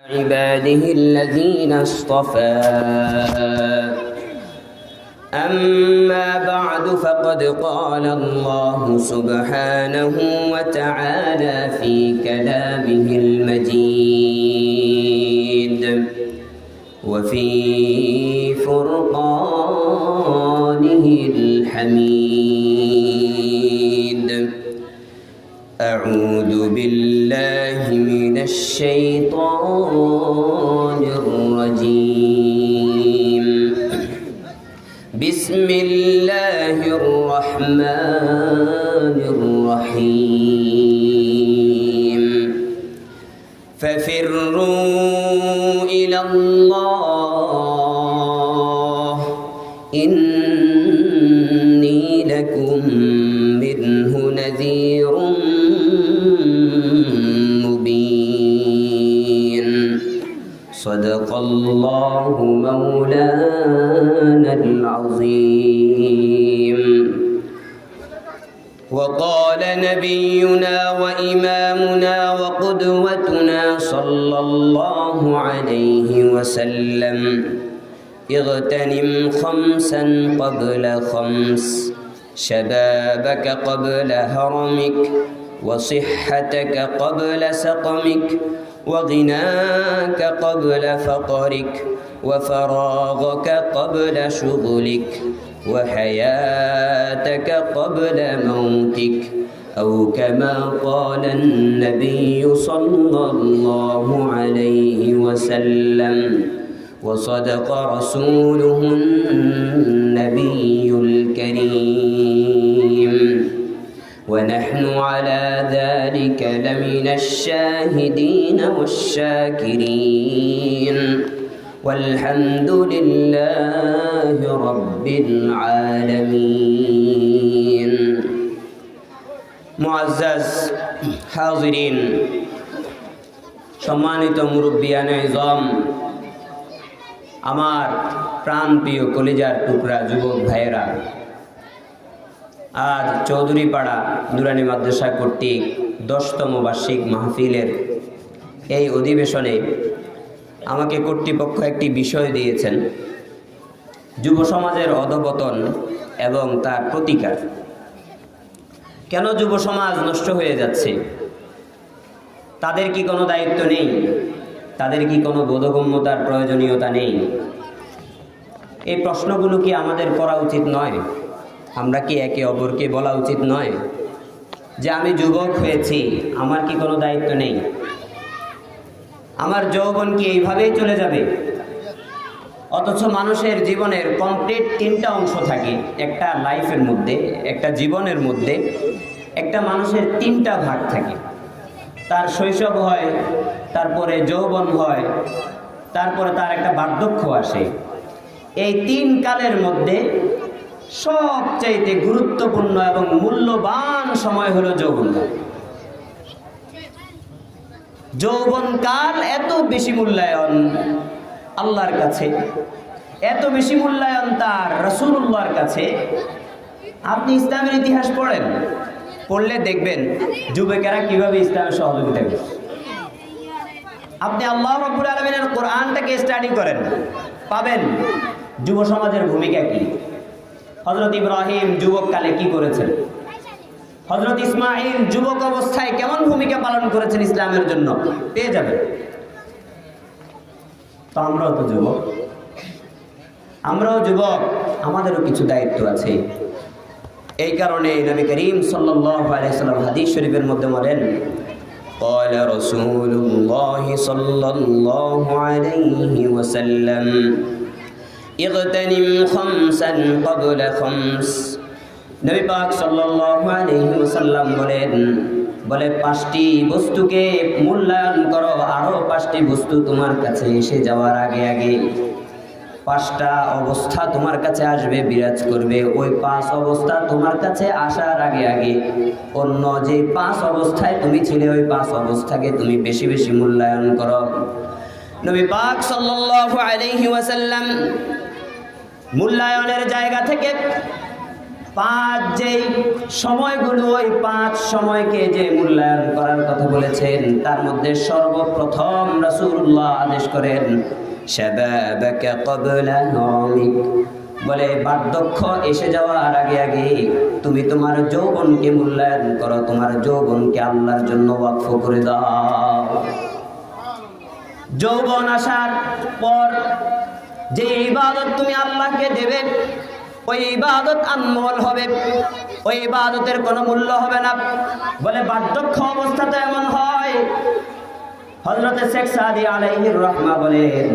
عباده الذين اصطفى أما بعد فقد قال الله سبحانه وتعالى في كلامه المجيد وفي فرقانه الحميد أعوذ بالله من الشيطان الرجيم بسم الله الرحمن الرحيم ففروا إلى الله إني لكم منه نذير مبين صدق الله مولانا العظيم وقال نبينا وإمامنا وقدوتنا صلى الله عليه وسلم اغتنم خمسا قبل خمس شبابك قبل هرمك وصحتك قبل سقمك وغناك قبل فقرك وفراغك قبل شغلك وحياتك قبل موتك أو كما قال النبي صلى الله عليه وسلم وصدق رسوله النبي الكريم ونحن على ذلك لمن الشاهدين والشاكرين والحمد لله رب العالمين معزز حاضرين সম্মানিত মুরব্বিয়ানে ইজম আমার প্রাণপ্রিয় কলিজার টুকরা যুবক ভাইয়েরা, আজ চৌধুরীপাড়া নুরানি মাদ্রাসা কর্তৃক 10তম বার্ষিক মাহফিলের এই অধিবেশনে আমাকে কর্তৃপক্ষ একটি বিষয় দিয়েছেন, যুব সমাজের অধঃপতন এবং তার প্রতিকার। কেন যুব সমাজ নষ্ট হয়ে যাচ্ছে? তাদের কি কোনো দায়িত্ব নেই? তাদের কি কোনো বোধগম্যতার প্রয়োজনীয়তা নেই? এই প্রশ্নগুলো কি আমাদের করা উচিত নয়? আমরা কি একে অপরকে বলা উচিত নয় যে আমি যুবক হয়েছি, আমার কি কোনো দায়িত্ব নেই? আমার যৌবন কি এইভাবেই চলে যাবে? অথচ মানুষের জীবনের কমপ্লিট 3টা অংশ থাকে একটা লাইফের মধ্যে, একটা জীবনের মধ্যে একটা মানুষের 3টা ভাগ থাকে। তার শৈশব হয়, তারপরে যৌবন হয়, তারপরে তার একটা বার্ধক্য আসে। এই 3 কালের মধ্যে সবচাইতে গুরুত্বপূর্ণ এবং মূল্যবান সময় হলো যৌবনকাল। যৌবনকাল এত বেশি মূল্যায়ন আল্লাহর কাছে, এত বেশি মূল্যায়ন তার রাসূলুল্লাহর কাছে। আপনি ইসলামের ইতিহাস পড়লে দেখবেন যুবকেরা কিভাবে ইসলামের সহযোগিতা করে। আপনি আল্লাহ রাব্বুল আলামিনের কোরআনটাকে স্টাডি করেন, পাবেন যুব সমাজের ভূমিকা কি। হযরত ইব্রাহিম যুবককালে কি করেছেন, হযরত ইসমাঈল যুবক অবস্থায় কেমন ভূমিকা পালন করেছেন ইসলামের জন্য, পেয়ে যাবেন। তো আমরাও তো যুবক, আমাদেরও কিছু দায়িত্ব আছে। এই কারণে নবী করিম সাল্লাল্লাহু আলাইহি ওয়াসাল্লাম হাদিস শরীফের মধ্যে বলেন, قال رسول الله صلى الله عليه وسلم اغتنم خمسا قبل خمس। নবী পাক সাল্লাল্লাহু আলাইহি ওয়াসাল্লাম বলে 5টি বস্তুকে মূল্যায়ন করো, আরো 5টি বস্তু তোমার কাছে এসে যাওয়ার আগে 5টা অবস্থা তোমার কাছে আসবে, বিরাজ করবে। ওই 5 অবস্থা তোমার কাছে আসার আগে অন্য যে 5 অবস্থায় তুমি ছিলে, ওই 5 অবস্থাকে তুমি বেশি বেশি মূল্যায়ন করো। নবী পাক সাল্লাল্লাহু আলাইহি ওয়াসাল্লাম মূল্যায়নের জায়গা থেকে পাঁচ যেই সময়গুলো, ওই 5 সময়কে যে মূল্যায়ন করার কথা বলেছেন, তার মধ্যে সর্বপ্রথম রাসূলুল্লাহ আদেশ করেন শাবাবাকা ক্বাবলা হারামিক, বলে বার্ধক্য এসে যাওয়ার আগে আগে তুমি তোমার যৌবনকে মূল্যায়ন করো, তোমার যৌবনকে আল্লাহর জন্য ওয়াকফ করে দাও। যৌবন আসার পর যে ইবাদত তুমি আল্লাহকে দেবে, ওই ইবাদত আনমোল হবে, ওই ইবাদতের কোনো মূল্য হবে না। বলে বার্ধক্য অবস্থা তো এমন হয়, হযরত শেখ সাদি আলাইহির রাহমা বলেন,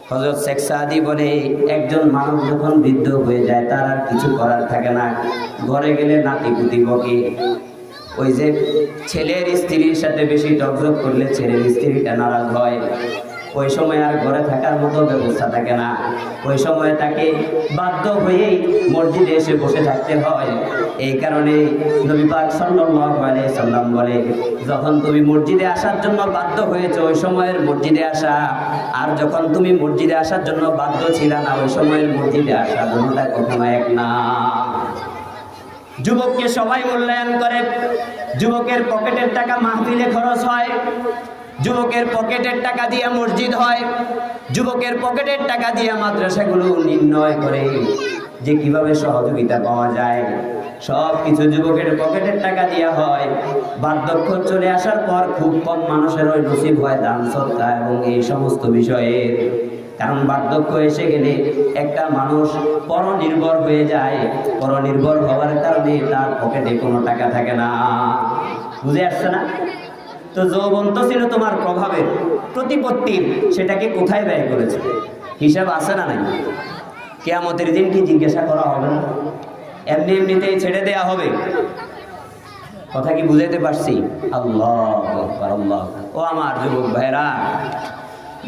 হযরত শেখ সাদি বলে একজন মানুষ যখন বৃদ্ধ হয়ে যায় তার আর কিছু করার থাকে না, ঘরে গেলে নাতিপুতি বকে। ওই যে ছেলের স্ত্রীর সাথে বেশি টকঝক করলে ছেলের স্ত্রীটা নারাজ হয়, ওই সময় আর ঘরে থাকার মতো ব্যবস্থা থাকে না, ওই সময় তাকে বাধ্য হয়েই মসজিদে এসে বসে থাকতে হয়। এই কারণে নবী পাক সাল্লাল্লাহু আলাইহি সাল্লাম বলে, যখন তুমি মসজিদে আসার জন্য বাধ্য হয়েছো ওই সময়ের মসজিদে আসা, আর যখন তুমি মসজিদে আসার জন্য বাধ্য ছিল না ওই সময়ের মসজিদে আসা, দুটোটা কখনো এক না। যুবককে সবাই মূল্যায়ন করে, যুবকের পকেটের টাকা মাহফিলে খরচ হয়, যুবকের পকেটের টাকা দিয়ে মসজিদ হয়, যুবকের পকেটের টাকা দিয়ে মাদ্রাসাগুলো নির্ণয় করে যে কিভাবে সহযোগিতা পাওয়া যায়, সব কিছু যুবকের পকেটের টাকা দিয়ে হয়। বার্ধক্য চলে আসার পর খুব কম মানুষের ওই নসিব হয় দান সদকা এবং এই সমস্ত বিষয়ের, কারণ বার্ধক্য এসে গেলে একটা মানুষ পরনির্ভর হয়ে যায়, পরনির্ভর হওয়ার কারণে তার পকেটে কোনো টাকা থাকে না। বুঝে আসছে না? তো যৌবন তো ছিল তোমার প্রভাবের, প্রতিপত্তির, সেটাকে কোথায় ব্যয় করেছে হিসাব আছে না নাই? কিয়ামতের দিন কি জিজ্ঞাসা করা হবে না? এমনি এমনিতেই ছেড়ে দেয়া হবে? কথা কি বুঝাইতে পারছি? আল্লাহু আকবার, আল্লাহ। ও আমার যুবক ভাইরা,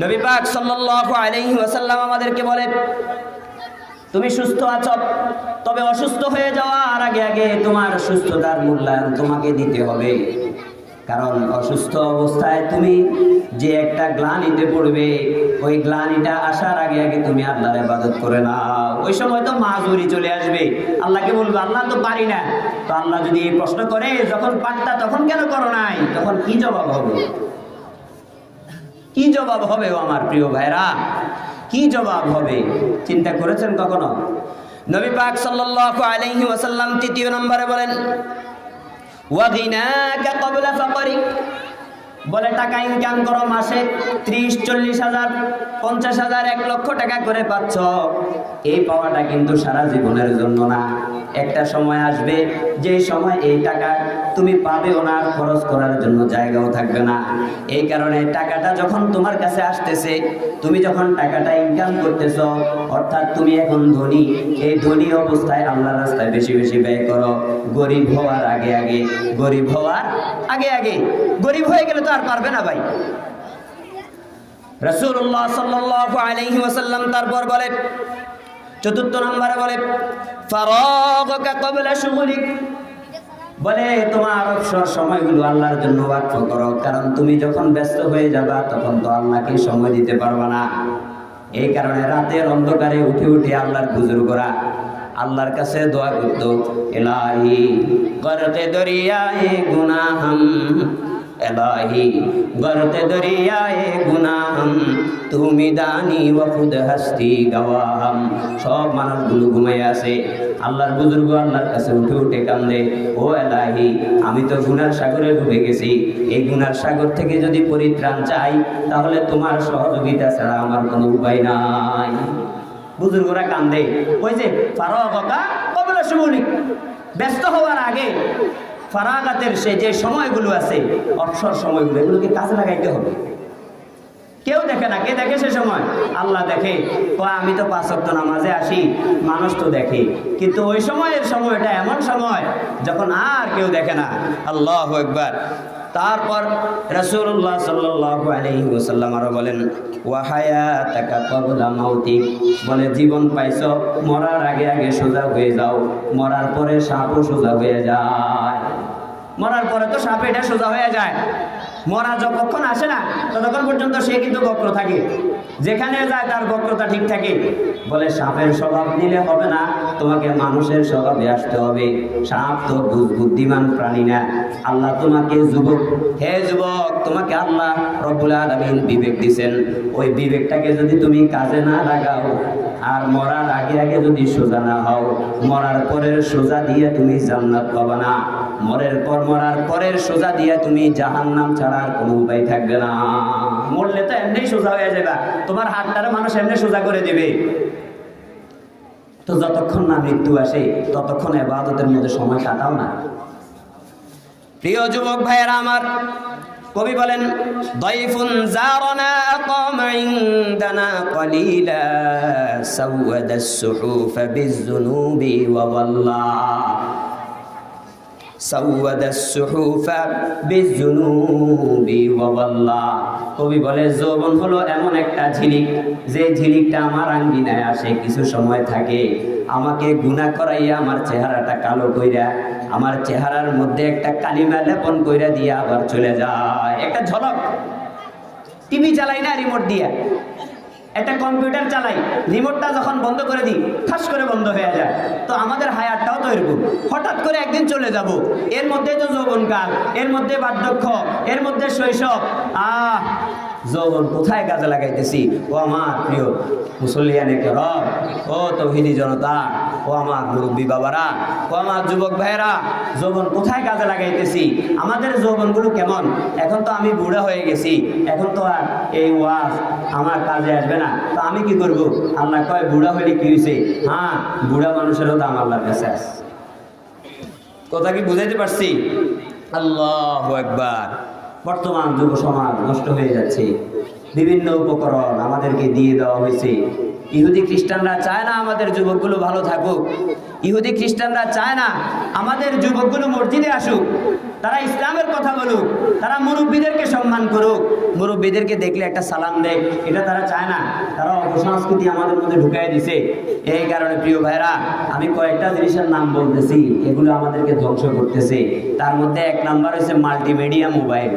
নবী পাক সাল্লাল্লাহু আলাইহি ওয়াসাল্লাম আমাদেরকে বলে, তুমি সুস্থ আছো, তবে অসুস্থ হয়ে যাওয়ার আগে আগে তোমার সুস্থতার মূল্যায়ন তোমাকে দিতে হবে। কারণ অসুস্থ অবস্থায় তুমি যে একটা গ্লানিতে পড়বে, ওই গ্লানিটা আসার আগে আগে তুমি আল্লাহর ইবাদত করে নাও। ওই সময় তো মাজুরি চলে আসবে, আল্লাহকে বলবে আল্লাহ তো পারি না। তো আল্লাহ যদি এই প্রশ্ন করে যখন পারতা তখন কেন করো নাই, তখন কি জবাব হবে? কি জবাব হবে ও আমার প্রিয় ভাইরা? কি জবাব হবে চিন্তা করেছেন কখনো? নবী পাক সাল্লাল্লাহু আলাইহি ওয়াসাল্লাম ৩য় নম্বরে বলেন ওয়াগিনাকা ক্বাবলা ফাকরিক, বলে টাকা ইনকাম করো, মাসে ৩০-৪০ হাজার, ৫০ হাজার, ১ লক্ষ টাকা করে পাচ্ছ, এই পাওয়াটা কিন্তু সারা জীবনের জন্য না। একটা সময় আসবে যে সময় এই টাকা তুমি পাবেও না, আর খরচ করার জন্য জায়গাও থাকবে না। এই কারণে টাকাটা যখন তোমার কাছে আসতেছে, তুমি যখন টাকাটা ইনকাম করতেছ, অর্থাৎ তুমি এখন ধনী, এই ধনী অবস্থায় আল্লাহর রাস্তায় বেশি বেশি ব্যয় করো। গরিব হওয়ার আগে আগে, গরিব হওয়ার আগে আগে, গরিব হয়ে গেলে তো আর পারবে না ভাই। রাসূলুল্লাহ সাল্লাল্লাহু আলাইহি ওয়াসাল্লাম তারপর বলে ৪র্থ নম্বরে বলে ফারাগাকা ক্বাবলা শুগুলিক, বলে তোমার অবসর সময়গুলো আল্লাহর জন্য ওয়াকফ করো, কারণ তুমি যখন ব্যস্ত হয়ে যাবা তখন তো আল্লাহকে সময় দিতে পারবা না। এই কারণে রাতের অন্ধকারে উঠে উঠে আল্লাহর বুজুর্গরা আল্লাহর কাছে দোয়া করতো, ইলাহি গরতে দরিয়ায়ে গুনাহম, ইলাহি গরতে দরিয়ায়ে গুনাহম, তুমি দানি ওয়া খুদ হস্তি গওয়াহম। সব মানুষগুলো ঘুমিয়ে আছে, আল্লাহর বুজুর্গ আল্লাহর কাছে উঠে উঠে কান্দে, ও ইলাহি আমি তো গুনার সাগরে ডুবে গেছি, এই গুনার সাগর থেকে যদি পরিত্রাণ চাই তাহলে তোমার সহযোগিতা ছাড়া আমার কোনো উপায় নাই। বুজুর্গরা কান্দে, ওই যে ফারাগাকা ক্বাবলা শুগুলিক, ব্যস্ত হওয়ার আগে ফারাগাতের সে যে সময়গুলো আছে, অবসর সময়গুলো, এগুলোকে কাজে লাগাইতে হবে। কেউ দেখে না, কে দেখে সে সময়? আল্লাহ দেখে। আমি তো 5 ওয়াক্ত নামাজে আসি, মানুষ তো দেখে, কিন্তু ওই সময়ের সময়টা এমন সময় যখন আর কেউ দেখে না। আল্লাহু আকবার। তারপর রাসূলুল্লাহ সাল্লাল্লাহু আলাইহি ওয়াসাল্লাম আরো বলেন ওয়া হায়াতাকা ক্বাবলা মাউতিক, বলে জীবন পাইছো, মরার আগে আগে সোজা হয়ে যাও, মরার পরে সাপও সোজা হয়ে যায়। মরার পরে তো সাপ এটা সোজা হয়ে যায়, মরা যতক্ষণ আসে না ততক্ষণ পর্যন্ত সে কিন্তু বক্র থাকে। যেখানে যায় তার বক্রতা ঠিক থাকে। বলে সাপের স্বভাব নিলে হবে না, তোমাকে মানুষের স্বভাবে আসতে হবে। সাপ তো বুদ্ধিমান প্রাণী না। আল্লাহ তোমাকে যুবক, হে যুবক, তোমাকে আল্লাহ রব্বুল আলামিন বিবেক দিয়েছেন। ওই বিবেকটাকে যদি তুমি কাজে না লাগাও, আর মরার আগে আগে যদি সোজা না হও, মরার পরের সোজা দিয়ে তুমি জান্নাত পাবা না। মরার পরের সোজা দিয়ে তুমি জাহান্নাম ছাড়া আর কোনো উপায় থাকবে না। মরলে তো এমনি সোজা হয়ে যাবে, তোমার হাতটারে মানুষ এমনি সোজা করে দিবে। তো যতক্ষণ না মৃত্যু আসে ততক্ষণ ইবাদতের মধ্যে সময় কাটাও না। প্রিয় যুবক ভাইয়েরা আমার, কবি বলেন, দাইফুন জারানা আকামা ইনদানা কলিলা সাওয়াদাস সুহুফা বিযুনুবি ওয়া ওয়াল্লাহ, সাওয়াদাস সুহুফা বিযুনুবি ওয়া ওয়াল্লাহ। কবি বলে, যৌবন হলো এমন একটা ঝিলিক, যে ঝিলিকটা আমার আঙ্গিনায় আসে, কিছু সময় থাকে, আমাকে গুনাহ করাইয়া আমার চেহারাটা কালো কইরা, আমার চেহারার মধ্যে একটা কালিমা লেপন কইরা দিয়া আবার চলে যায়। একটা ঝলক, টিভি চালাই না রিমোট দিয়া, একটা কম্পিউটার চালাই, রিমোটটা যখন বন্ধ করে দিই ঠাস করে বন্ধ হয়ে যায়। তো আমাদের হায়াতটাও তো এরকম, হঠাৎ করে একদিন চলে যাব। এর মধ্যে তো যৌবনকাল, এর মধ্যে বার্ধক্য, এর মধ্যে শৈশব। যৌবন কোথায় কাজে লাগাইতেছি? ও আমার প্রিয় মুসল্লিয়ানে কেরাম, ও তৌহিদি জনতা, ও আমার মুরব্বী বাবারা, ও আমার যুবক ভাইয়েরা, যৌবন কোথায় কাজে লাগাইতেছি? আমাদের যৌবনগুলো কেমন? এখন তো আমি বুড়া হয়ে গেছি, এখন তো আর এই ওয়াজ আমার কাজে আসবে না। তো আমি কি করব? আল্লাহ কয়, বুড়া হইলে কি হয়েছে? হ্যাঁ, বুড়া মানুষেরও দাম আল্লাহর কাছে আছে। কথা কি বুঝাইতে পারছি? আল্লাহু আকবার। বর্তমান যুব সমাজ নষ্ট হয়ে যাচ্ছে। বিভিন্ন উপকরণ আমাদেরকে দিয়ে দেওয়া হয়েছে। ইহুদি খ্রিস্টানরা চায় না আমাদের যুবকগুলো ভালো থাকুক। ইহুদি খ্রিস্টানরা চায় না আমাদের যুবকগুলো মসজিদে আসুক, তারা ইসলামের কথা বলুক, তারা মুরব্বীদেরকে সম্মান করুক, মুরব্বীদেরকে দেখলে একটা সালাম দেয়, এটা তারা চায় না। তারা অপসংস্কৃতি আমাদের মধ্যে ঢুকাই দিছে। এই কারণে প্রিয় ভাইরা, আমি কয়েকটা জিনিসের নাম বলতেছি, এগুলো আমাদেরকে ধ্বংস করতেছে। তার মধ্যে এক নাম্বার হচ্ছে multimedia mobile.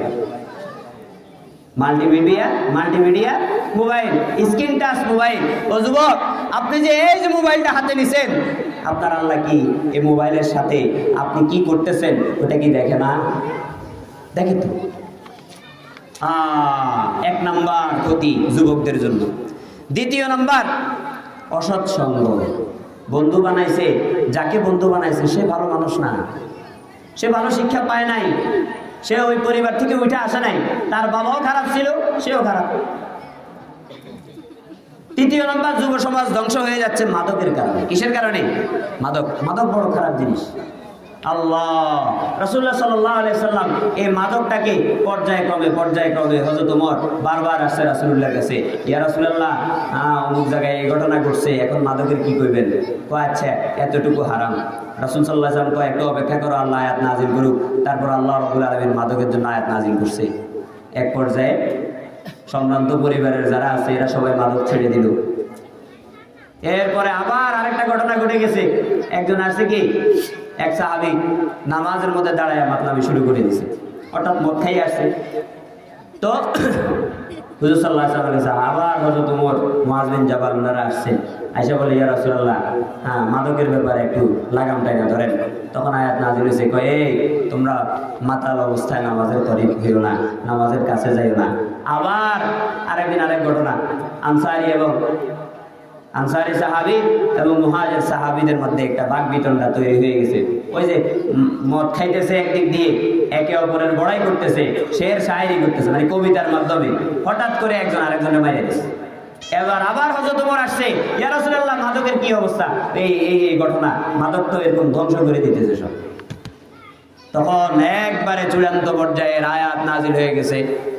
Multimedia mobile, screen touch mobile. ও যুবক, আপনি যে এই যে মোবাইলটা হাতে নিছেন, আপনার আল্লাহ কি এই মোবাইলের সাথে আপনি কি করতেছেন ওটা কি দেখে না? দেখে তো। এক নাম্বার ক্ষতি যুবকদের জন্য। দ্বিতীয় নাম্বার, অসৎ সঙ্গ। বন্ধু বানাইছে, যাকে বন্ধু বানাইছে সে ভালো মানুষ না, সে ভালো শিক্ষা পায় নাই, সে ওই পরিবার থেকে উঠে আসে নাই, তার বাবাও খারাপ ছিল, সেও খারাপ। তৃতীয় নম্বর, যুব সমাজ ধ্বংস হয়ে যাচ্ছে মাদকের কারণে। কিসের কারণে? মাদক বড় খারাপ জিনিস। আল্লাহ রাসূলুল্লাহ সাল্লাল্লাহু আলাইহি সাল্লাম এই মাদকটাকে পর্যায়ক্রমে হযরত ওমর বারবার আসছে রাসূলুল্লাহর কাছে, ইয়া রাসূলুল্লাহ, অমুক জায়গায় এই ঘটনা ঘটছে, এখন মাদকের কি কইবেন? আচ্ছা, এতটুকু হারাম। রাসূল সাল্লাল্লাহু আলাইহি সাল্লাম কয়, একটু অপেক্ষা করো, আল্লাহ আয়াত নাযিল করুক। তারপর আল্লাহ রাব্বুল আলামিন মাদকের জন্য আয়াত নাযিল করছে। এক পর্যায়ে সম্ভ্রান্ত পরিবারের যারা আছে এরা সবাই মাদক ছেড়ে দিল। এরপরে আবার আরেকটা ঘটনা ঘটে গেছে। একজন আসছে কি, এক সাহাবী নামাজের মধ্যে দাঁড়ায় মাতলামি শুরু করে দিয়েছে, হঠাৎ মদ খাই আসছে। তো হুজুর সাল্লাল্লাহু আলাইহি ওয়াসাল্লাম আবার হযরত ওমর, মুআয বিন জাবাল ওনারা আসছেন, আয়েশা বলে, ইয়া রাসূলুল্লাহ, মাদকের ব্যাপারে একটু লাগাম টাইনা ধরেন। তখন আয়াত নাযিল হয়েছে, কয়, এই তোমরা মাতাল অবস্থায় নামাজের তরিক হইও না, নামাজের কাছে যাইও না। আবার আরেকদিন আরেক ঘটনা, আনসারি সাহাবী এবং মুহাজির সাহাবীদের মধ্যে একটা বাকবিতণ্ডা তৈরি হয়ে গেছে। ওই যে মদ খাইতেছে, একদিক দিয়ে একে অপরের বড়াই করতেছে, শের শায়েরি করতেছে, মানে কবিতার মাধ্যমে। হঠাৎ করে একজন আরেকজনের মাইরে দিচ্ছে। এবার আবার হযরত ওমর আসছে, ইয়া রাসূলুল্লাহ, মাদকের কি অবস্থা? এই ঘটনা, মাদক তো এরকম ধ্বংস করে দিতেছে সব। তখন একবারে চূড়ান্ত পর্যায়ের আয়াত নাজিল হয়ে গেছে।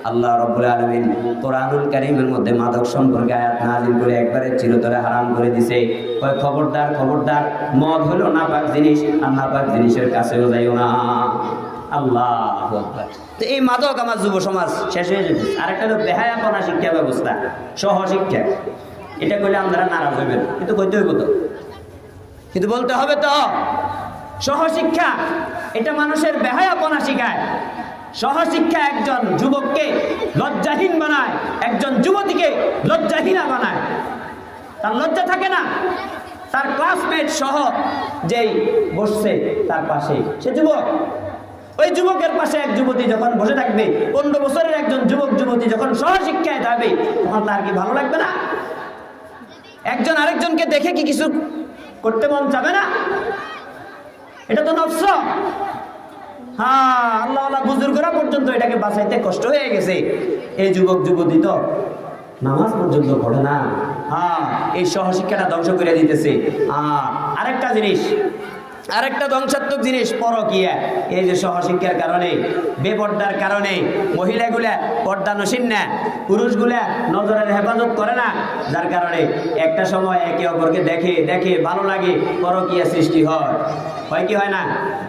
আল্লাহ রাব্বুল আলামিন কোরআনুল কারীমের মধ্যে মাদক সম্পর্কে আয়াত নাজিল করে একবারে চিরতরে হারাম করে দিছে। কয়, খবরদার, মদ হলো নাপাক জিনিস, আর নাপাক জিনিসের কাছেও যাইও না। আল্লাহু আকবার। তো এই মাদক আমার যুব সমাজ শেষ হয়ে যেতেছে। আরেকটা হলো বেহায়াপনা শিক্ষা ব্যবস্থা, সহশিক্ষা। এটা কইলে আপনারা নারাজ হইবেন, কিন্তু কইতে হইব তো, কিন্তু বলতে হবে তো। সহশিক্ষা এটা মানুষের বেহায়াপনা শিখায়। সহশিক্ষা একজন যুবককে লজ্জাহীন বানায়, একজন যুবতীকে লজ্জাহীনা তার লজ্জা থাকে না। তার ক্লাসমেট সহ যেই বসছে তার পাশে সে যুবক, ওই যুবকের পাশে এক যুবতী যখন বসে থাকবে, 15 বছরের একজন যুবক যুবতী যখন সহশিক্ষায় যাবে, তখন তার কি ভালো লাগবে না? একজন আরেকজনকে দেখে কি কিছু করতে মন চাবে না? এটা তো নফস। হ্যাঁ, আল্লাহ বুজুর্গরা পর্যন্ত এটাকে বাঁচাইতে কষ্ট হয়ে গেছে। এই যুবক যুবতী তো নামাজ পর্যন্ত পড়ে না। হ্যাঁ, এই সহশিক্ষাটা ধ্বংস করে দিতেছে। আরেকটা জিনিস, আরেকটা ধ্বংসাত্মক জিনিস পরকীয়া। এই যে সহশিক্ষার কারণে, বেপর্দার কারণে মহিলাগুলা পর্দা নসীন না, পুরুষগুলা নজরের হেফাজত করে না, যার কারণে একটা সময় একে অপরকে দেখে দেখে ভালো লাগে, পরকীয়া সৃষ্টি হয় কি হয় না?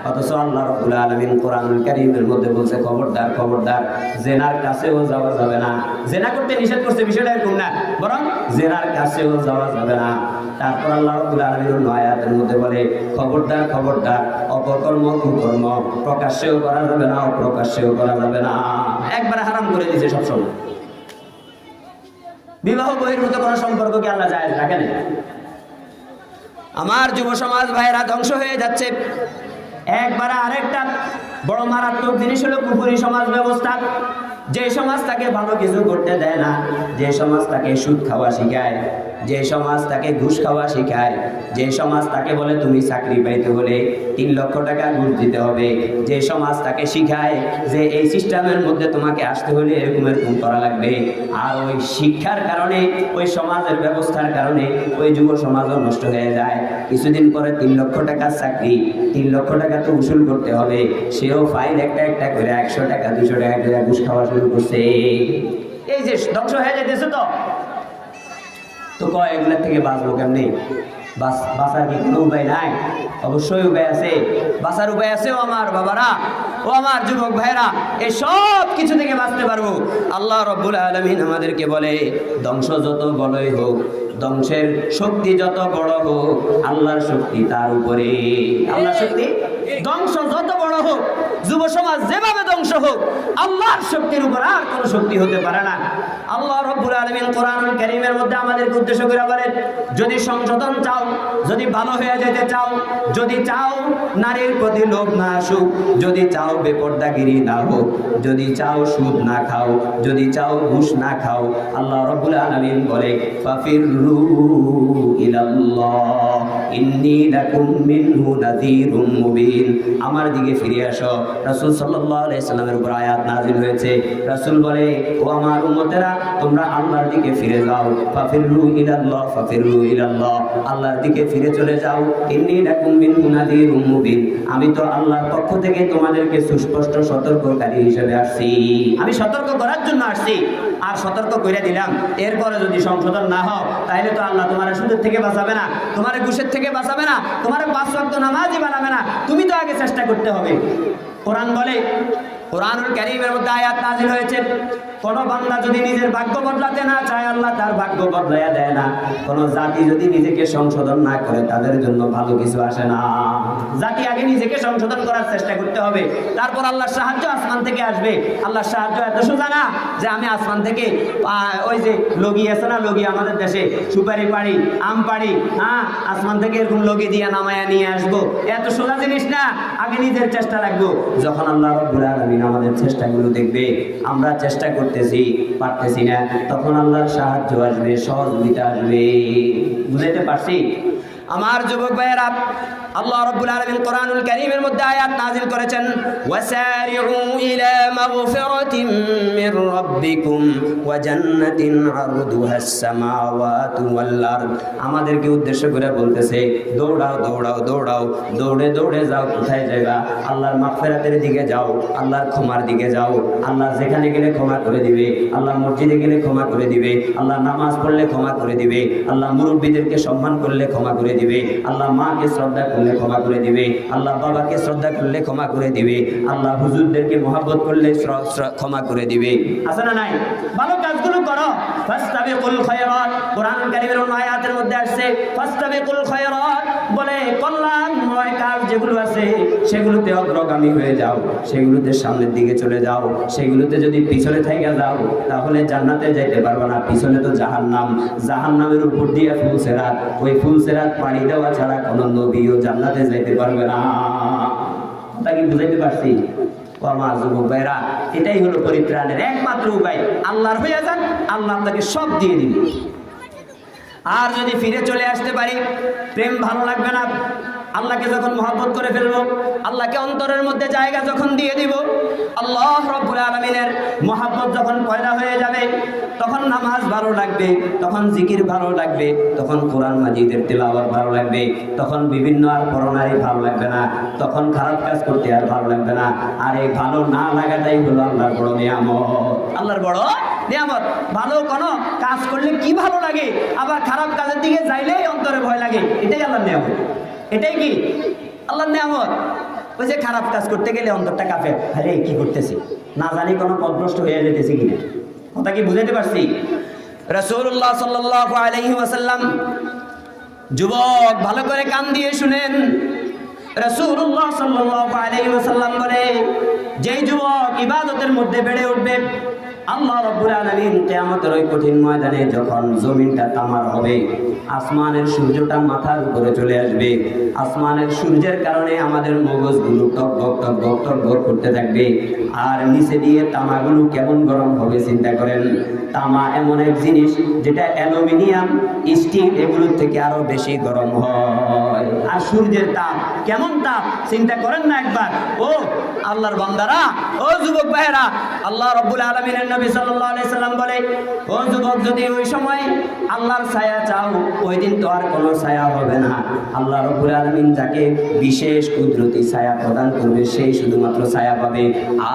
অথচ আল্লাহ রাব্বুল আলামিন কোরআনুল কারীমের মধ্যে বলছে, খবরদার খবরদার, জেনার কাছেও যাওয়া যাবে না। জেনা করতে নিষেধ করছে, বিষয়টা এরকম না, বরং জেনার কাছেও যাওয়া যাবে না। তারপর আল্লাহ রাব্বুল আলামিন অন্য আয়াতের মধ্যে বলে, খবরদার খবরদার, অপকর্ম কুকর্ম প্রকাশ্যেও করা যাবে না, অপ্রকাশ্যেও করা যাবে না। একবারে হারাম করে দিয়েছে সবসময়। বিবাহ বহির্ভূত কোনো সম্পর্ককে আল্লাহ জায়েজ রাখেন। আমার যুব সমাজ ভাইয়েরা ধ্বংস হয়ে যাচ্ছে। একবারে আরেকটা বড় মারাত্মক জিনিস হলো কুফরি সমাজ ব্যবস্থা। যে সমাজ তাকে ভালো কিছু করতে দেয় না, যে সমাজ তাকে সুদ খাওয়া শিখায়, যে সমাজ তাকে ঘুষ খাওয়া শিখায়, যে সমাজ তাকে বলে তুমি চাকরি পাইতে হলে 3 লক্ষ টাকা ঘুষ দিতে হবে, যে সমাজ তাকে শিখায় যে এই সিস্টেমের মধ্যে তোমাকে আসতে হলে এরকম এরকম করা লাগবে, আর ওই শিক্ষার কারণে, ওই সমাজের ব্যবস্থার কারণে ওই যুব সমাজও নষ্ট হয়ে যায়। কিছুদিন পরে 3 লক্ষ টাকার চাকরি, 3 লক্ষ টাকা তো উসুল করতে হবে, সেও ফাইল একটা একটা করে 100 টাকা 200 টাকা করে ঘুষ খাওয়া শুরু করছে। এই যে ধ্বংস হয়ে যাইতেছে। তো কয় এগুলোর থেকে বাঁচবো কেমনি? বাঁচার কি কোনো উপায় নাই? অবশ্যই উপায় আছে, বাঁচার উপায় আছে। ও আমার বাবারা, ও আমার যুবক ভাইরা, এই সব কিছু থেকে বাঁচতে পারবো। আল্লাহ রাব্বুল আলামিন আমাদেরকে বলে, ধ্বংস যত বড়ই হোক, ধ্বংসের শক্তি যত বড় হোক, আল্লাহর শক্তি তার উপরে। আল্লাহর শক্তি, ধ্বংস যত বড় হোক, যুব সমাজ যেভাবে ধ্বংস হোক, আল্লাহর শক্তির উপর আর কোনো শক্তি হতে পারে না। আল্লাহ রাব্বুল আলামিন কোরআনুল কারীমের মধ্যে আমাদেরকে উদ্দেশ্য করে বলেন, যদি সংশোধন চাও, যদি ভালো হয়ে যেতে চাও, যদি চাও নারীর প্রতি লোভ না আসুক, যদি চাও বেপরদাগিরি না হোক, যদি চাও সুদ না খাও, যদি চাও ঘুষ না খাও, আল্লাহ রাব্বুল আলামিন বলে, ফাফিরু ইলাল্লাহ ইন্নী লাকুম মিনহু নাযীরুম মুবিন। আমার দিকে ফিরে আসো। রাসূল সাল্লাল্লাহু আলাইহি সাল্লামের উপর আয়াত নাযিল হয়েছে। রাসূল বলে, ও আমার উম্মতেরা, তোমরা আল্লাহর দিকে ফিরে যাও। ফাফিরু ইলাল্লাহ, ফাফিরু ইলাল্লাহ, আল্লাহর দিকে ফিরে চলে যাও। ইন্নী লাকুম মিনহু নাযীরুম মুবিন, আমি তো আল্লাহর পক্ষ থেকে তোমাদেরকে সুস্পষ্ট সতর্ককারী হিসেবে আসছি। আমি সতর্ক করার জন্য আসছি, আর সতর্ক করে দিলাম। এরপরে যদি সংশোধন না হও, তাহলে তো আল্লাহ তোমার সুদের থেকে বাঁচাবে না, তোমার ঘুষের থেকে বাঁচাবে না, তোমার 5 ওয়াক্ত নামাজই বানাবে না। তুমি তো আগে চেষ্টা করতে হবে। কোরআন বলে, কোরআনুল কারীমের মধ্যে আয়াত নাযিল হয়েছে, কোন বান্দা যদি নিজের ভাগ্য বদলাতে না চায়, আল্লাহ তার ভাগ্য বদলাইয়া দেয় না। কোন জাতি যদি নিজেকে সংশোধন না করে, তাদের জন্য ভালো কিছু আসে না। জাতি আগে নিজেকে সংশোধন করার চেষ্টা করতে হবে, তারপর আল্লাহর সাহায্য আসমান থেকে আসবে। আল্লাহর সাহায্য এত সোজা না যে আমি আসমান থেকে ওই যে লগি আছে না, লগি আমাদের দেশে সুপারি পাড়ি, আম পাড়ি, হ্যাঁ, আসমান থেকে এরকম লগি দিয়ে নামায়া নিয়ে আসবো। এত সোজা জিনিস না, আগে নিজের চেষ্টা রাখবো। যখন আল্লাহ রাব্বুল আলামিন আমাদের চেষ্টাগুলো দেখবে, আমরা চেষ্টা করতেছি, পারতেছি না, তখন আল্লাহর সাহায্য আসবে, সহযোগিতা আসবে। বুঝাইতে পারছি? আমার যুবক ভাইয়েরা, আল্লাহ রাব্বুল আলামিন কোরআনুল কারীমের মধ্যে আয়াত নাযিল করেছেন, ওয়াসারিউ ইলা মাগফিরাতিন মির রাব্বিকুম ওয়া জান্নাতিন আরদুহাস সামাওয়াতু ওয়াল আরদ। আমাদেরকে উদ্দেশ্য করে বলতেছে, দৌড়াও দৌড়াও দৌড়াও, দৌড়ে দৌড়ে যাও। কোথায় যাবা? আল্লাহর মাগফিরাতের দিকে যাও, আল্লাহর ক্ষমার দিকে যাও। আল্লাহ যেখানে গেলে ক্ষমা করে দিবে, আল্লাহ মসজিদে গেলে ক্ষমা করে দিবে, আল্লাহ নামাজ পড়লে ক্ষমা করে দিবে, আল্লাহ মুরব্বীদেরকে সম্মান করলে ক্ষমা করে দিবে, আল্লাহ মাকে শ্রদ্ধা করলে ক্ষমা করে দিবে, আল্লাহ বাবাকে শ্রদ্ধা করলে ক্ষমা করে দিবে, আল্লাহ হুজুরদেরকে মহব্বত করলে ক্ষমা করে দিবে। আছে না নাই? ভালো কাজগুলো করো, ফাস্তাবিকুল খায়রাত, কোরআন কারীমের আয়াতের মধ্যে আসছে ফাস্তাবিকুল খায়রাত, বলে কল্যাণময় কাজ যেগুলো আছে সেগুলোতে অগ্রগামী হয়ে যাও, সেগুলোতে সামনের দিকে চলে যাও। সেগুলোতে যদি পিছনে থেকে যাও তাহলে জান্নাতে যাইতে পারবে না, পিছনে তো জাহান্নাম, জাহান্নামের উপর দিয়ে ফুলসেরাত, ওই ফুলসেরাত পাড়ি দেওয়া ছাড়া কোনো নবীও জান্নাতে যাইতে পারবে না। তা কি বুঝাইতে পারছি? আমার যুবক ভাইরা, এটাই হলো পরিত্রাণের একমাত্র উপায়। আল্লাহর হয়ে যান, আল্লাহ আপনাকে সব দিয়ে দিবে। আর যদি ফিরে চলে আসতে পারি, প্রেম ভালো লাগবে না। আল্লাহকে যখন মহব্বত করে ফেলবো, আল্লাহকে অন্তরের মধ্যে জায়গা যখন দিয়ে দিব, আল্লাহ রাব্বুল আলামিনের মহব্বত যখন পয়দা হয়ে যাবে, তখন নামাজ ভালো লাগবে, তখন জিকির ভালো লাগবে, তখন কোরআন মাজিদের তেলাওয়াত ভালো লাগবে, তখন বিভিন্ন আর করোনারই ভালো লাগবে না, তখন খারাপ কাজ করতে আর ভালো লাগবে না। আর এই ভালো না লাগাটাই হলো আল্লাহর বড় নিয়ামত, আল্লাহর বড় নিয়ামত। ভালো কোনো কাজ করলে কি ভালো লাগে, আবার খারাপ কাজের দিকে যাইলেই অন্তরে ভয় লাগে, এটাই আল্লাহর নিয়ামত। এটাই কি আল্লাহর নিয়ামত? ওই যে খারাপ কাজ করতে গেলে অন্তরটা কাঁপে, আরে কি করতেছি, না জানি কোনো পথভ্রষ্ট হয়ে যেতেছি কিনা। কথা কি বুঝাইতে পারছি? রাসূলুল্লাহ সাল্লাল্লাহু আলাইহি ওয়াসাল্লাম, যুবক ভালো করে কান দিয়ে শুনেন, রাসূলুল্লাহ সাল্লাল্লাহু আলাইহি ওয়াসাল্লাম বলে, যেই যুবক ইবাদতের মধ্যে বেড়ে উঠবে, আল্লাহ রাব্বুল আলামিন কিয়ামতের ওই কঠিন ময়দানে যখন জমিনটা তামার হবে, আসমানের সূর্যটা মাথার উপরে চলে আসবে, আসমানের সূর্যের কারণে আমাদের মগজগুলো টকবক টকবক টকবক করতে থাকবে, আর নিচে দিয়ে তামাগুলো কেমন গরম হবে চিন্তা করেন। তামা এমন এক জিনিস যেটা অ্যালুমিনিয়াম, স্টিল এগুলোর থেকে আরো বেশি গরম হয়। আর সূর্যের তাপ কেমন তাপ চিন্তা করেন না একবার। ও আল্লাহর বান্দারা, ও যুবক ভাইয়েরা, আল্লাহ রাব্বুল আলামিনের নবী সাল্লাল্লাহু আলাইহি সাল্লাম বলে, ও যুবক, যদি ওই সময় আল্লাহর ছায়া চাও, ওই দিন তো আর কোনো ছায়া হবে না। আল্লাহ রাব্বুল আলামিন যাকে বিশেষ কুদরতি ছায়া প্রদান করবে, সেই শুধুমাত্র ছায়া পাবে,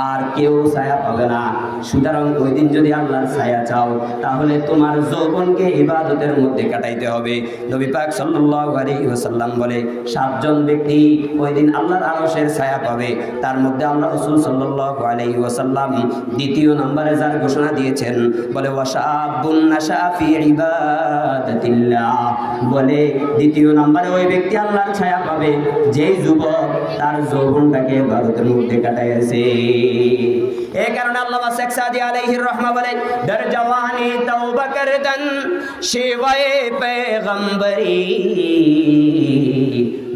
আর কেউ ছায়া পাবে না। সুতরাং ওই দিন যদি আল্লাহর ছায়া চাও, তাহলে তোমার যৌবনকে ইবাদতের মধ্যে কাটাইতে হবে। নবী পাক সাল্লাল্লাহু আলাইহি ওয়াসাল্লাম বলে, 7 জন ব্যক্তি ওই দিন আল্লাহর আরশের ছায়া পাবে। তার মধ্যে আল্লাহ রাসূল সাল্লাল্লাহু আলাইহি ওয়াসাল্লাম দ্বিতীয় নম্বরে যার ঘোষণা দিয়েছেন, বলে ওয়াশাবুন নাশা ফি ইবাদাতিল্লাহ, বলে দ্বিতীয় নম্বরে ওই ব্যক্তি আল্লাহর ছায়া পাবে যেই যুবক তার যৌবনটাকে ইবাদতের মধ্যে কাটাইছে। এই কারণে আল্লামা শেখ সাদি আলাইহির রহমা বলে, দর জওয়ানি তওবা করদন শিওয়ে পেগম্বরি,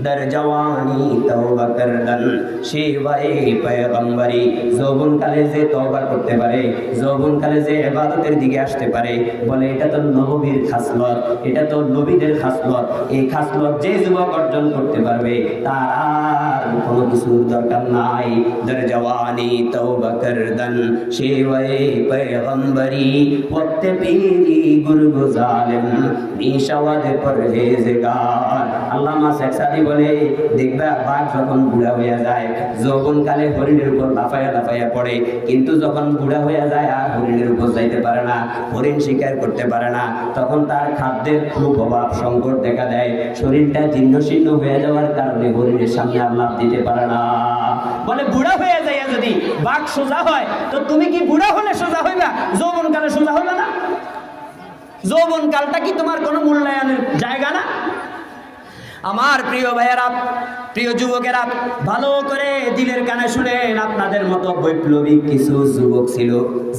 দর জওয়ানি তওবা করদন শিওয়ে পেগম্বরি। যৌবনকালে যে তওবা করতে পারে, যৌবনকালে যে ইবাদতের দিকে আসতে পারে, বলে এটা তো নবীর খাসলত, এটা তো নবীদের খাসলত। এই খাসলত যে যুবক অর্জন করতে পারবে, তার আর কোনো কিছুর দরকার নাই। দর জওয়ানি তওবা করদন শিওয়ে পেগম্বরি, ওয়াক্ত পীরি গুরগো জালিম নিশাওয়াদ পরহেজগার। আল্লামা শেখ সাদি বলে, দেখবা বাঘ যখন বুড়া হয়ে যায়, যৌবনকালে হরিণের উপর লাফায়া লাফায়া পড়ে, কিন্তু যখন বুড়া হয়ে যায় আর হরিণের উপর যাইতে পারে না, হরিণ শিকার করতে পারে না, তখন তার খাদ্যের খুব অভাব সংকট দেখা দেয়। শরীরটা জীর্ণ শীর্ণ হয়ে যাওয়ার কারণে হরিণের সামনে আর লাফ দিতে পারে না। বলে বুড়া হয়ে যায় যদি বাঘ সোজা হয়, তো তুমি কি বুড়া হলে সোজা হইবা? যৌবনকালে সোজা হইবে না? যৌবনকালটা কি তোমার কোনো মূল্যায়নের জায়গা না? আমার প্রিয় ভাইয়েরা, প্রিয় যুবকেরা, ভালো করে দিলের কানে শুনেন। আপনাদের মতো বৈপ্লবিক কিছু যুবক ছিল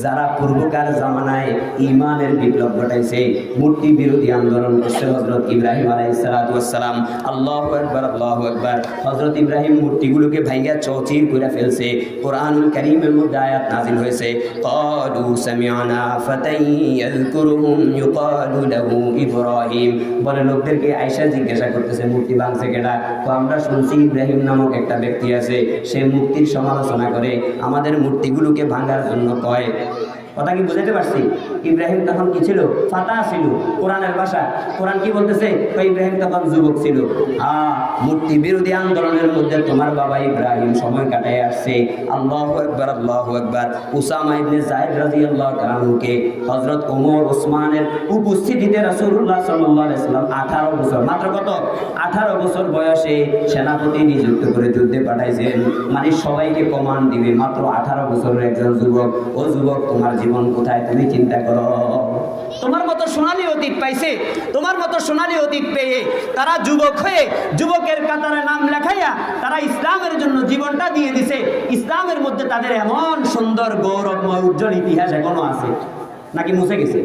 যারা পূর্বকার জামানায় ইমানের বিপ্লব ঘটাইছে, মূর্তি বিরোধী আন্দোলন করছে। হযরত ইব্রাহিম আলাইহিস সালাতু ওয়াস সালাম, আল্লাহু আকবার আল্লাহু আকবার, হযরত ইব্রাহিম মূর্তিগুলোকে ভাইঙ্গা চৌচির করে ফেলছে। কোরআনুল কারীমের মধ্যে আয়াত নাযিল হয়েছে, ক্বালু সামি'না ফাতান ইয়াযকুরুহুম ইউকালু লাহু ইব্রাহিম। বলে লোকদেরকে আয়েশা জিজ্ঞাসা করতেছে, মূর্তি ভাঙছে কেডা? তো আমরা শুনছি ইব্রাহিম নামক একটা ব্যক্তি আছে, সে মূর্তির সমালোচনা করে, আমাদের মূর্তিগুলোকে ভাঙার জন্য কয়। কথা কি বুঝাতে পারছি? ইব্রাহিম তখন কি ছিল? ফাতা ছিল, কোরআনের ভাষা। কোরআন কি বলতেছে? ইব্রাহিম তখন যুবক ছিল। মূর্তি বিরোধী আন্দোলনের মধ্যে তোমার বাবা ইব্রাহিম সময় কাটায় আসছে। আল্লাহু আকবার আল্লাহু আকবার। উসামা ইবনে যায়েদ রাদিয়াল্লাহু তাআলা আনহুকে হযরত ওমর ওসমানের উপস্থিতিতে রাসূলুল্লাহ সাল্লাল্লাহু আলাইহি ওয়াসাল্লাম 18 বছর, মাত্র কত? 18 বছর বয়সে সেনাপতি নিযুক্ত করে যুদ্ধে পাঠাইছেন। মানে সবাইকে কমান্ড দিবে, মাত্র 18 বছরের একজন যুবক। ও যুবক, তোমার জীবন কোথায় তুমি চিন্তা করো। তোমার অতীত পাইছে, তোমার মতো সোনালী অতীত পেয়ে তারা যুবক হয়ে যুবকের কাতারে নাম লেখাইয়া তারা ইসলামের জন্য জীবনটা দিয়ে দিছে। ইসলামের মধ্যে তাদের এমন সুন্দর গৌরবময় উজ্জ্বল ইতিহাস এখনো আছে নাকি মুছে গেছে?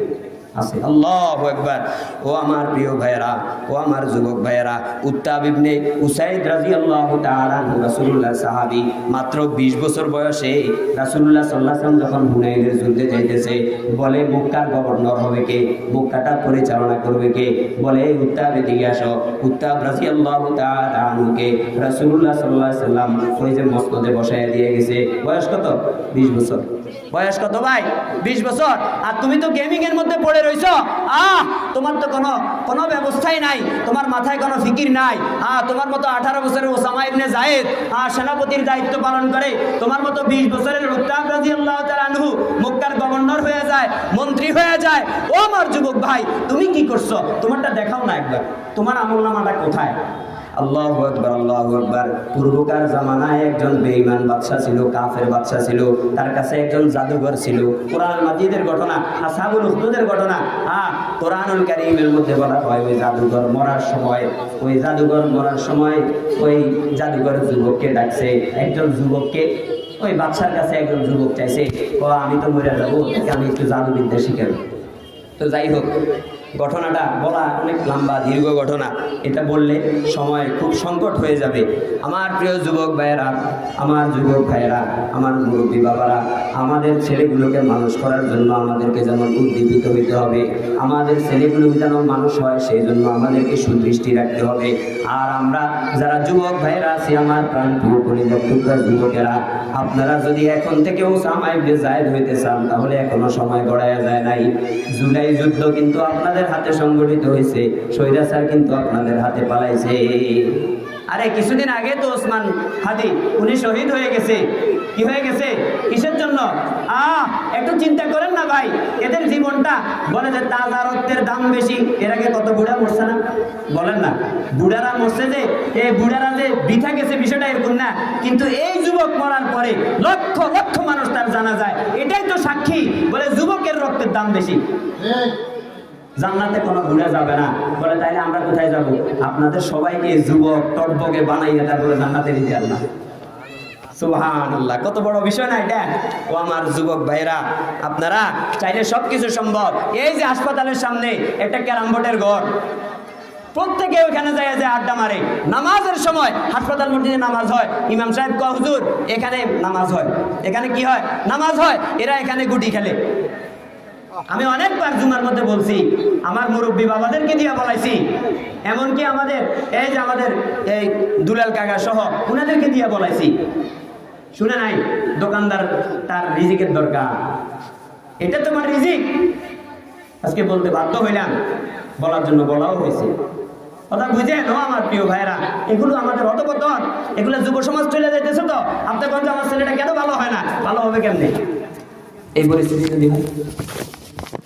আছে। আল্লাহু আকবার। ও আমার প্রিয় ভাইয়েরা, ও আমার যুবক ভাইয়েরা, উত্তাব ইবনে উসাইদ রাদিয়াল্লাহু তাআলা আনহু রাসূলুল্লাহ সাহাবী, মাত্র 20 বছর বয়সে রাসূলুল্লাহ সাল্লাল্লাহু আলাইহি ওয়াসাল্লাম যখন হুনাইনের যুদ্ধে যাইতেছে, বলে মক্কার গভর্নর হবে কে, মক্কাটা পরিচালনা করবে কে? বলে উত্তাব এদিকে আসো। উত্তাব রাদিয়াল্লাহু তাআলা আনহুকে রাসূলুল্লাহ সাল্লাল্লাহু আলাইহি ওয়াসাল্লাম ওই যে মসনদে বসায় দিয়ে গেছে। বয়স কত? 20 বছর। বয়স কত ভাই? 20 বছর। আর তুমি তো গেমিং এর মধ্যে পড়ে রইছো। তোমার তো কোনো ব্যবস্থাই নাই, তোমার মাথায় কোনো ফিকির নাই। তোমার মতো 18 বছরের ওসামা ইবনে যায়েদ সেনাপতির দায়িত্ব পালন করে, তোমার মতো 20 বছরের উত্তাব রাদিয়াল্লাহু তাআলা আনহু মক্কার গভর্নর হয়ে যায়, মন্ত্রী হয়ে যায়। ও আমার যুবক ভাই, তুমি কি করছো? তোমারটা দেখাও না একবার, তোমার আমলনামাটা কোথায়? আল্লাহু আকবার, আল্লাহু আকবার। পূর্বকার জামানায় একজন বেঈমান বাদশা ছিল, কাফের বাদশা ছিল, তার কাছে একজন জাদুঘর ছিল। কোরআন মাজিদের ঘটনা, আসহাবুল উখদুদের ঘটনা কোরআনুল কারীমের মধ্যে বলা হয় ওই জাদুঘর মরার সময় ওই জাদুঘর যুবককে ডাকছে। একজন যুবককে ওই বাদশার কাছে একজন যুবক চাইছে, আমি তো মরে যাবো, আমি একটু জাদুবিদ্যা শিখাবো। তো যাই হোক, ঘটনাটা বলা অনেক লম্বা দীর্ঘ ঘটনা, এটা বললে সময় খুব সংকট হয়ে যাবে। আমার প্রিয় যুবক ভাইয়েরা, আমার যুবক ভাইয়েরা, আমার মুরব্বী বাবারা, আমাদের ছেলেগুলোকে মানুষ করার জন্য আমাদেরকে যেমন উদ্দীপিত হইতে হবে, আমাদের ছেলেগুলো যেন মানুষ হয় সেই জন্য আমাদেরকে সুদৃষ্টি রাখতে হবে। আর আমরা যারা যুবক ভাইয়েরা আছি, আমার প্রাণ প্রিয় পরিবার যুবকেরা, আপনারা যদি এখন থেকে ওসামা ইবনে যায়েদ হইতে চান তাহলে এখনো সময় গড়ায়া যায় নাই। জুলাই যুদ্ধ কিন্তু আপনাদের হাতে সংগঠিত হয়েছে, স্বৈরাচার কিন্তু আপনাদের হাতে পালাইছে। আরে কিছুদিন আগে তো ওসমান হাদি উনি শহীদ হয়ে গেছে। কি হয়ে গেছে? কিসের জন্য? একটু চিন্তা করেন না ভাই, এদের জীবনটা বলে যে তাজা রক্তের দাম বেশি। এর আগে কত বুড়া মরছে না? বলেন না, বুড়ারা মরছে যে, এই বুড়ারা যে বৃথা গেছে বিষয়টা এরকম না, কিন্তু এই যুবক মরার পরে লক্ষ লক্ষ মানুষ তার জানা যায়, এটাই তো সাক্ষী। বলে যুবকের রক্তের দাম বেশি। জান্নাতে কোনো বুড়া যাবে না। বলে তাইলে আমরা কোথায় যাব? আপনাদের সবাইকে যুবক টকবকে বানাইয়া তারপরে জান্নাতে দিতে আল্লাহ। সুবহানাল্লাহ, কত বড় বিষয় না এটা। ও আমার যুবক ভাইরা, আপনারা চাইলে সবকিছু সম্ভব। এই যে হাসপাতালের সামনে একটা ক্যারাম বোর্ডের ঘর, প্রত্যেকে ওখানে যায় যে আড্ডা মারে। নামাজের সময় হাসপাতাল মসজিদে নামাজ হয়, ইমাম সাহেব কয় হুজুর এখানে নামাজ হয়, এখানে কি হয়? নামাজ হয়। এরা এখানে গুটি খেলে। আমি অনেকবার জুমার মধ্যে বলছি, আমার মুরব্বী বাবাদেরকে দিয়ে বলাইছি, এমনকি আমাদের এই দুলাল কাকা সহ ওনাদেরকে দিয়ে বলাইছি। শুনে নাই? দোকানদার তার রিজিকের দরকার, এটা তোমার রিজিক। আজকে বলতে বাধ্য হইলাম, বলার জন্য বলাও হয়েছে। কথা বুঝেন ও আমার প্রিয় ভাইরা, এগুলো আমাদের অধঃপতন, এগুলো যুব সমাজ চলে যাইতেছে। তো আপনি বলছেন আমার ছেলেটা কেন ভালো হয় না? ভালো হবে কেমনে এই পরিস্থিতি যদি হয়?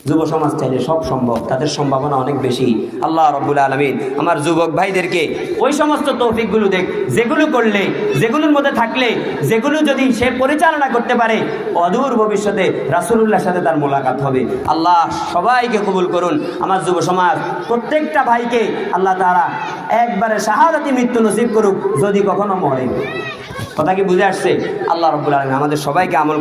যুব সমাজ চাইলে সব সম্ভব, তাদের সম্ভাবনা অনেক বেশি। আল্লাহ রাব্বুল আলামিন আমার যুবক ভাইদেরকে ওই সমস্ত তৌফিকগুলো দেখ, যেগুলো করলে, যেগুলোর মধ্যে থাকলে, যেগুলো যদি সে পরিচালনা করতে পারে, অদূর ভবিষ্যতে রাসূলুল্লাহর সাথে তার মোলাকাত হবে। আল্লাহ সবাইকে কবুল করুন। আমার যুব সমাজ প্রত্যেকটা ভাইকে আল্লাহ তাআলা একবারে শাহাদাতি মৃত্যু নসিব করুক, যদি কখনো মরে। কথা কি বুঝে আসছে? আল্লাহ রাব্বুল আলামিন আমাদের সবাইকে আমল